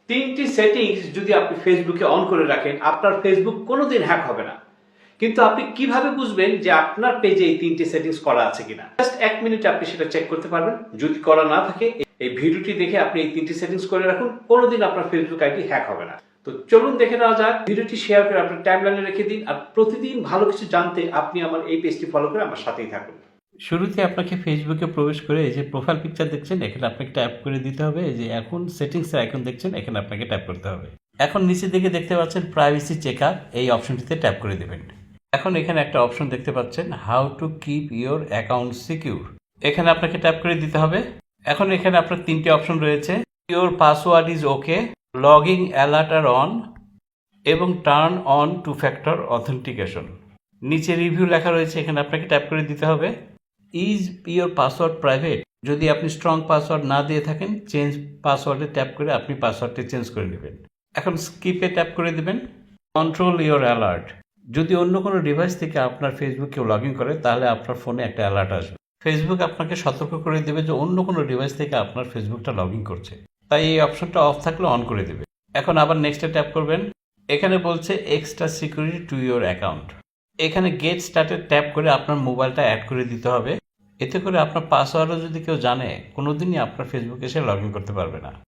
তিনটি সেটিংস যদি আপনি ফেসবুকে অন করে রাখেন, আপনার ফেসবুক কোনোদিন হ্যাক হবে না। কিন্তু আপনি কিভাবে বুঝবেন যে আপনার পেজে এই তিনটি সেটিংস করা আছে কিনা? জাস্ট 1 মিনিটে আপনি সেটা চেক করতে পারবেন। যদি করা না থাকে, এই ভিডিওটি দেখে আপনি এই তিনটি সেটিংস করে রাখুন, কোনোদিন আপনার ফেসবুক আইডি হ্যাক হবে না। তো চলুন দেখে নেওয়া যাক। ভিডিওটি শেয়ার করে আপনার টাইমলাইনে রেখে দিন, আর প্রতিদিন ভালো কিছু জানতে আপনি আমার এই পেজটি ফলো করে আমার সাথেই থাকুন। শুরুতে আপনাকে ফেসবুকে প্রবেশ করে এই যে প্রোফাইল পিকচার দেখছেন, এখানে আপনাকে ট্যাপ করে দিতে হবে। এই যে এখন সেটিংসের আইকন দেখছেন, এখানে আপনাকে ট্যাপ করতে হবে। এখন নিচের দিকে দেখতে পাচ্ছেন প্রাইভেসি চেকআপ, এই অপশনটিতে ট্যাপ করে দেবেন। এখন এখানে একটা অপশন দেখতে পাচ্ছেন how to keep your account secure, এখানে আপনাকে ট্যাপ করে দিতে হবে। এখন এখানে আপনার তিনটি অপশন রয়েছে, your password is okay, login alert are on এবং turn on two factor authentication. নিচে রিভিউ লেখা রয়েছে, এখানে আপনাকে ট্যাপ করে দিতে হবে। ইজ ইওর পাসওয়ার্ড প্রাইভেট, যদি আপনি স্ট্রং পাসওয়ার্ড না দিয়ে থাকেন, চেঞ্জ পাসওয়ার্ডে ট্যাপ করে আপনি পাসওয়ার্ডটি চেঞ্জ করে নেবেন। এখন স্কিপে ট্যাপ করে দেবেন। কন্ট্রোল ইওর অ্যালার্ট, যদি অন্য কোনো ডিভাইস থেকে আপনার ফেসবুক কেউ লগ ইন করে, তাহলে আপনার ফোনে একটা অ্যালার্ট আসবে। ফেসবুক আপনাকে সতর্ক করে দেবে যে অন্য কোনো ডিভাইস থেকে আপনার ফেসবুকটা লগ ইন করছে, তাই এই অপশনটা অফ থাকলে অন করে দেবে। এখন আবার নেক্সটে ট্যাপ করবেন। এখানে বলছে extra security to your account, এখানে গেট স্টার্টে ট্যাপ করে আপনার মোবাইলটা অ্যাড করে দিতে হবে। এতে করে আপনার পাসওয়ার্ডও যদি কেউ জানে, কোনোদিনই আপনার ফেসবুকে এসে লগ ইন করতে পারবে না।